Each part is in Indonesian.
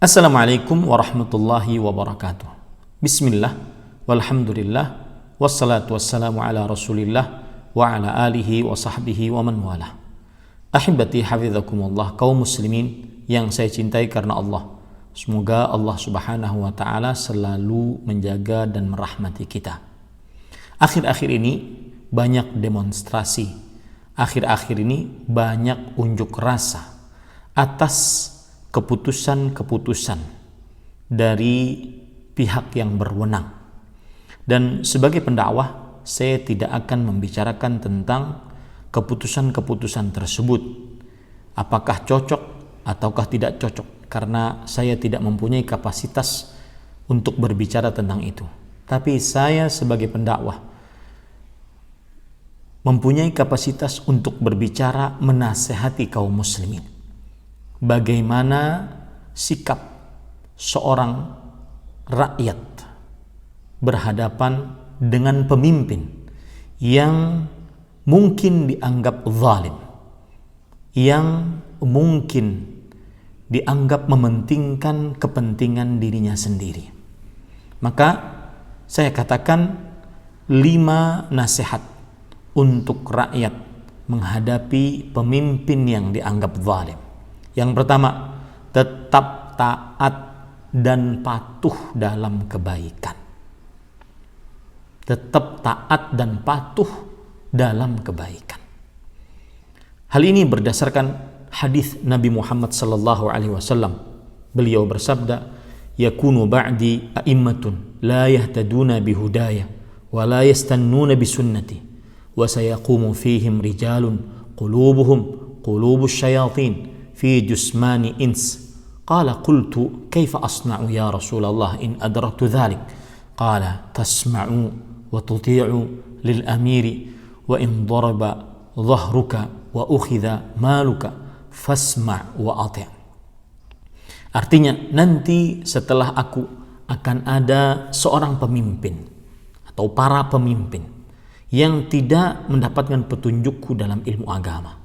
Assalamualaikum warahmatullahi wabarakatuh. Bismillah, walhamdulillah, wassalatu wassalamu ala rasulillah wa ala alihi wa sahbihi wa man wala. Ahibati hafidhakumullah, kaum muslimin yang saya cintai karena Allah. Semoga Allah subhanahu wa ta'ala selalu menjaga dan merahmati kita. Akhir-akhir ini banyak demonstrasi. Akhir-akhir ini banyak unjuk rasa atas keputusan-keputusan dari pihak yang berwenang. Dan sebagai pendakwah, saya tidak akan membicarakan tentang keputusan-keputusan tersebut. Apakah cocok ataukah tidak cocok, karena saya tidak mempunyai kapasitas untuk berbicara tentang itu. Tapi saya sebagai pendakwah mempunyai kapasitas untuk berbicara menasehati kaum muslimin. Bagaimana sikap seorang rakyat berhadapan dengan pemimpin yang mungkin dianggap zalim, yang mungkin dianggap mementingkan kepentingan dirinya sendiri. Maka saya katakan 5 nasihat untuk rakyat menghadapi pemimpin yang dianggap zalim. Yang pertama, tetap taat dan patuh dalam kebaikan. Tetap taat dan patuh dalam kebaikan. Hal ini berdasarkan hadis Nabi Muhammad sallallahu alaihi wasallam. Beliau bersabda, "Yakunu ba'di a'immatun la yahtaduna bihudaya wa la yastannuna bisunnati wa sayaqumu fihim rijalun qulubuhum qulubus syayatin fi jusmani ins." Qala qultu kaifa asna'u ya Rasulullah in adraktu dhalik? Qala tasma'u wa tuti'u lil amiri wa in daraba dhahruka wa ukhidha maluka fasma' wa ati'. Artinya, nanti setelah aku akan ada seorang pemimpin atau para pemimpin yang tidak mendapatkan petunjukku dalam ilmu agama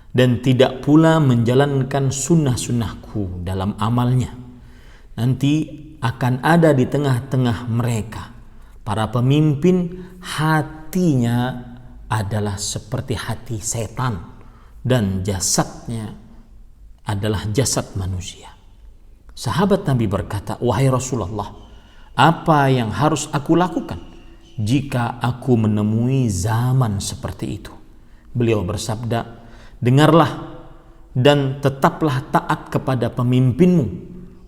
dan tidak pula menjalankan sunnah-sunnahku dalam amalnya. Nanti akan ada di tengah-tengah mereka para pemimpin, hatinya adalah seperti hati setan dan jasadnya adalah jasad manusia. Sahabat Nabi berkata, "Wahai Rasulullah, apa yang harus aku lakukan jika aku menemui zaman seperti itu?" Beliau bersabda, "Dengarlah dan tetaplah taat kepada pemimpinmu,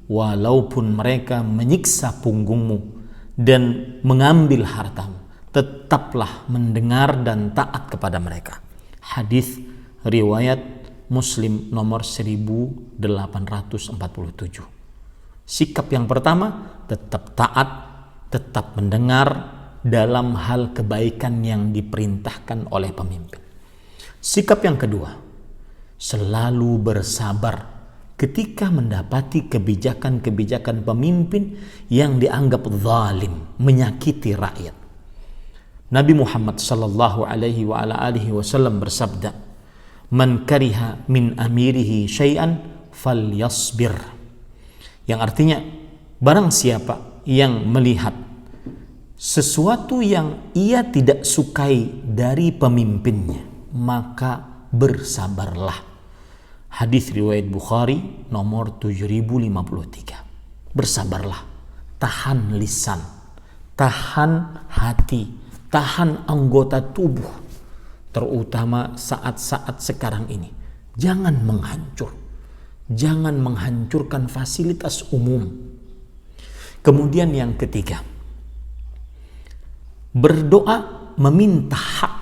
walaupun mereka menyiksa punggungmu dan mengambil hartamu. Tetaplah mendengar dan taat kepada mereka." Hadis riwayat Muslim nomor 1847. Sikap yang pertama, tetap taat, tetap mendengar dalam hal kebaikan yang diperintahkan oleh pemimpin. Sikap yang kedua, selalu bersabar ketika mendapati kebijakan-kebijakan pemimpin yang dianggap zalim, menyakiti rakyat. Nabi Muhammad sallallahu alaihi wa ala alihi wasallam bersabda, "Man kariha min amirihi syai'an falyasbir." Yang artinya, barang siapa yang melihat sesuatu yang ia tidak sukai dari pemimpinnya, maka bersabarlah. Hadis riwayat Bukhari nomor 7053. Bersabarlah, tahan lisan, tahan hati, tahan anggota tubuh, terutama saat-saat sekarang ini. Jangan menghancurkan fasilitas umum. Kemudian yang ketiga, berdoa meminta hak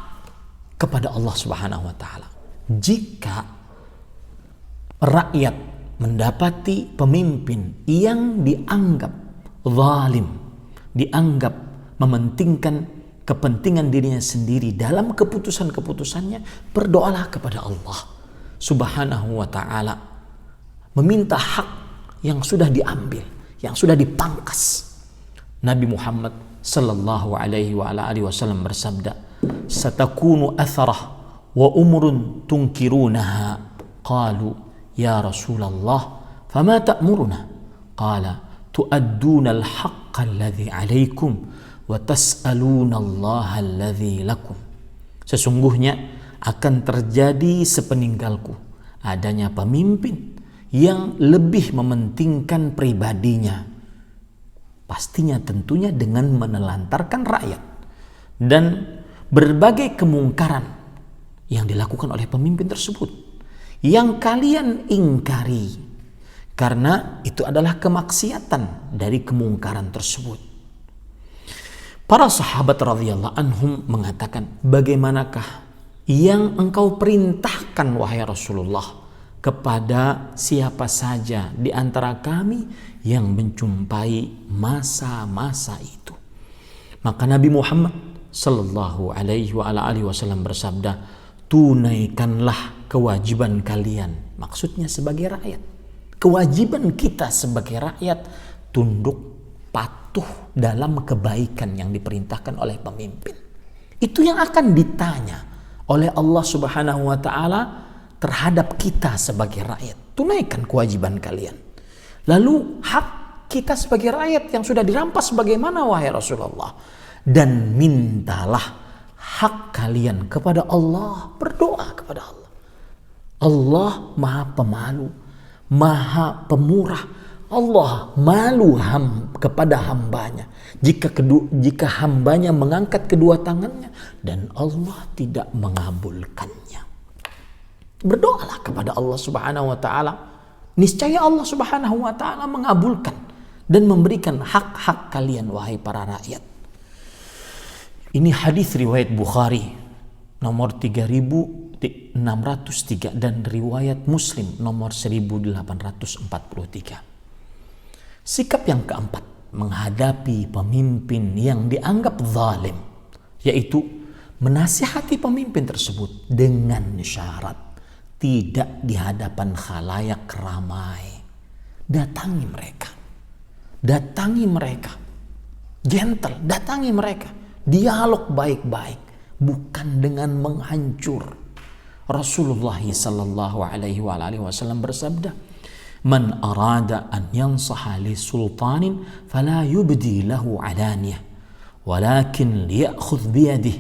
kepada Allah Subhanahu wa taala. Jika rakyat mendapati pemimpin yang dianggap zalim, dianggap mementingkan kepentingan dirinya sendiri dalam keputusan-keputusannya, berdoalah kepada Allah Subhanahu wa ta'ala, meminta hak yang sudah diambil, yang sudah dipangkas. Nabi Muhammad sallallahu alaihi wa ala alihi wasallam bersabda, "Satakunu atharah wa umrun tunkirunaha." Qalu, "Ya Rasulullah, fama ta'muruna?" Qala tu'adduna al-haqqa alladhi 'alaikum wa tas'aluna Allah alladhi lakum. Sesungguhnya akan terjadi sepeninggalku adanya pemimpin yang lebih mementingkan pribadinya, pastinya tentunya dengan menelantarkan rakyat, dan berbagai kemungkaran yang dilakukan oleh pemimpin tersebut yang kalian ingkari, karena itu adalah kemaksiatan dari kemungkaran tersebut. Para sahabat radhiyallahu anhum mengatakan, bagaimanakah yang engkau perintahkan wahai Rasulullah kepada siapa saja di antara kami yang menjumpai masa-masa itu? Maka Nabi Muhammad sallallahu alaihi wasallam bersabda, tunaikanlah kewajiban kalian. Maksudnya sebagai rakyat. Kewajiban kita sebagai rakyat tunduk patuh dalam kebaikan yang diperintahkan oleh pemimpin. Itu yang akan ditanya oleh Allah Subhanahu wa taala terhadap kita sebagai rakyat. Tunaikan kewajiban kalian. Lalu hak kita sebagai rakyat yang sudah dirampas bagaimana wahai Rasulullah? Dan mintalah hak kalian kepada Allah, berdoa kepada Allah. Allah Maha Pemalu, Maha Pemurah. Allah malu kepada hambanya jika hambanya mengangkat kedua tangannya dan Allah tidak mengabulkannya. Berdoalah kepada Allah Subhanahu wa taala, niscaya Allah Subhanahu wa taala mengabulkan dan memberikan hak-hak kalian wahai para rakyat. Ini hadis riwayat Bukhari nomor 3603 dan riwayat Muslim nomor 1843. Sikap yang keempat menghadapi pemimpin yang dianggap zalim, yaitu menasihati pemimpin tersebut dengan syarat tidak di hadapan khalayak ramai. Datangi mereka, gentle, datangi mereka, dialog baik-baik, bukan dengan menghancur. Rasulullah sallallahu alaihi wasallam bersabda, "Man arada an yansaha li sultanin fala yubdi lahu alaniyah, walakin liya'khudh bi yadihi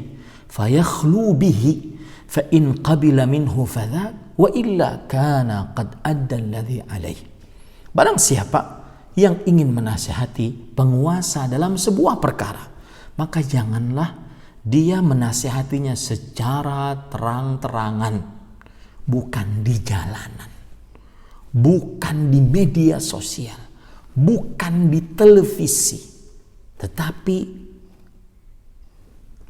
fayakhlu bihi, fa in qabila minhu fadhak wa illa kana qad adda alladhi alaihi." Barang siapa yang ingin menasihati penguasa dalam sebuah perkara, maka janganlah dia menasihatinya secara terang-terangan, bukan di jalanan, bukan di media sosial, bukan di televisi, tetapi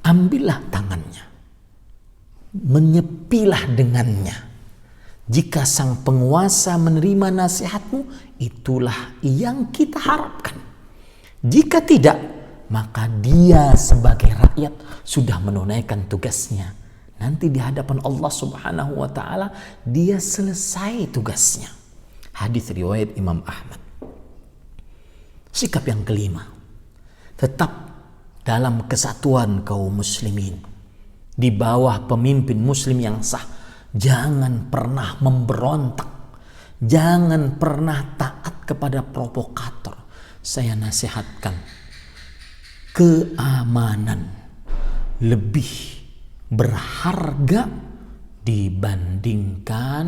ambillah tangannya, menyepilah dengannya. Jika sang penguasa menerima nasihatmu, itulah yang kita harapkan. Jika tidak, maka dia sebagai rakyat sudah menunaikan tugasnya. Nanti di hadapan Allah Subhanahu wa taala dia selesai tugasnya. Hadis riwayat Imam Ahmad. Sikap yang kelima, tetap dalam kesatuan kaum muslimin di bawah pemimpin muslim yang sah. Jangan pernah memberontak, jangan pernah taat kepada provokator. Saya nasihatkan, keamanan lebih berharga dibandingkan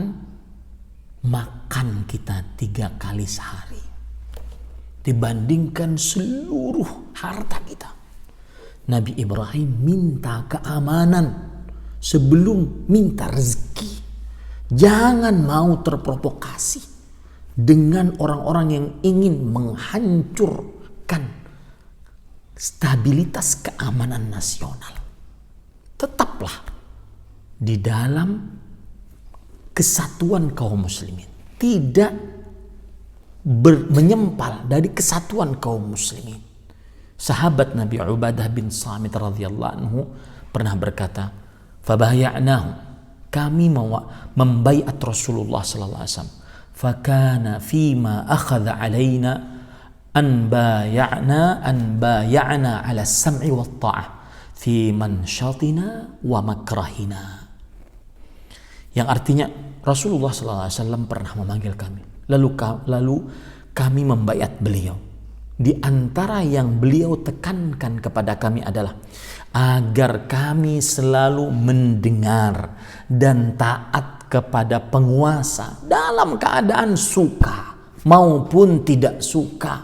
makan kita 3 kali sehari, dibandingkan seluruh harta kita. Nabi Ibrahim minta keamanan sebelum minta rezeki. Jangan mau terprovokasi dengan orang-orang yang ingin menghancurkan stabilitas keamanan nasional. Tetaplah di dalam kesatuan kaum muslimin, tidak menyempal dari kesatuan kaum muslimin. Sahabat Nabi Ubadah bin Samit radhiyallahu anhu pernah berkata, "Fabaya'nahu," kami membaiat Rasulullah sallallahu alaihi wasallam. "Fakana fima akhadha alaina an baya'na ala sam'i wa ta'ah fi manshatina wa makrahina." Yang artinya Rasulullah sallallahu alaihi wasallam pernah memanggil kami, lalu kami membaiat beliau. Di antara yang beliau tekankan kepada kami adalah agar kami selalu mendengar dan taat kepada penguasa dalam keadaan suka maupun tidak suka,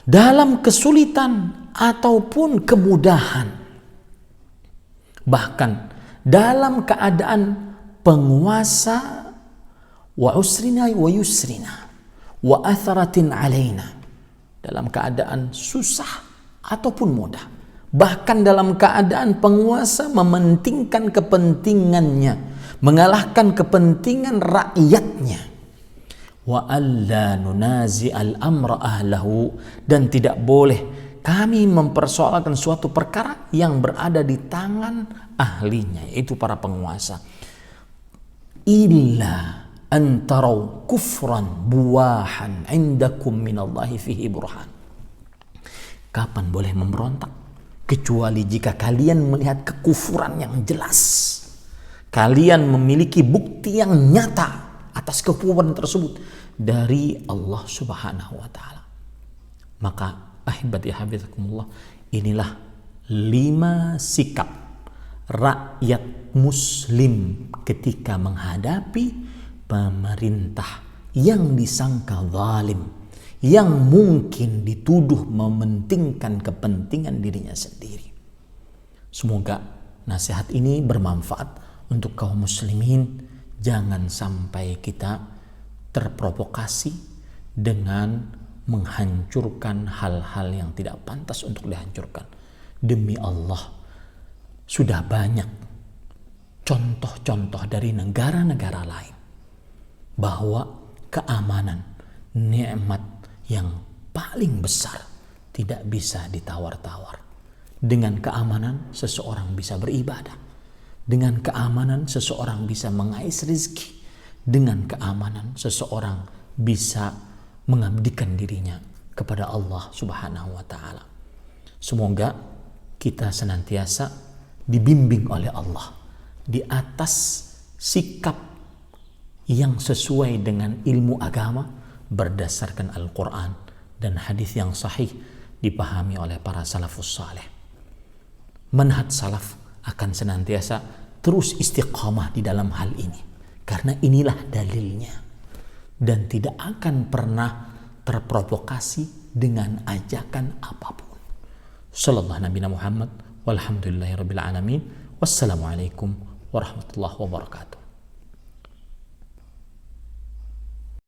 dalam kesulitan ataupun kemudahan, bahkan dalam keadaan penguasa wa usrina wa yusrina wa atharatin alaina, dalam keadaan susah ataupun mudah, bahkan dalam keadaan penguasa mementingkan kepentingannya, mengalahkan kepentingan rakyatnya. Wa alla nunazi al-amra ahlahu, dan tidak boleh kami mempersoalkan suatu perkara yang berada di tangan ahlinya, yaitu para penguasa. Illa antarau kufran buwahan indakum minallahi fihi burhan. Kapan boleh memberontak? Kecuali jika kalian melihat kekufuran yang jelas, kalian memiliki bukti yang nyata atas kekufuran tersebut dari Allah Subhanahu wa taala. Maka ahibati hafizakumullah, inilah 5 sikap rakyat muslim ketika menghadapi pemerintah yang disangka zalim, yang mungkin dituduh mementingkan kepentingan dirinya sendiri. Semoga nasihat ini bermanfaat untuk kaum muslimin. Jangan sampai kita terprovokasi dengan menghancurkan hal-hal yang tidak pantas untuk dihancurkan. Demi Allah, sudah banyak contoh-contoh dari negara-negara lain bahwa keamanan, nikmat yang paling besar tidak bisa ditawar-tawar. Dengan keamanan seseorang bisa beribadah. Dengan keamanan seseorang bisa mengais rezeki. Dengan keamanan seseorang bisa mengabdikan dirinya kepada Allah Subhanahu wa taala. Semoga kita senantiasa dibimbing oleh Allah di atas sikap yang sesuai dengan ilmu agama berdasarkan Al-Quran dan hadis yang sahih dipahami oleh para salafus saleh. Manhaj salaf akan senantiasa terus istiqamah di dalam hal ini, karena inilah dalilnya, dan tidak akan pernah terprovokasi dengan ajakan apapun. Sallallahu Nabi Muhammad walhamdulillahirabbil alamin. Wassalamualaikum warahmatullahi wabarakatuh.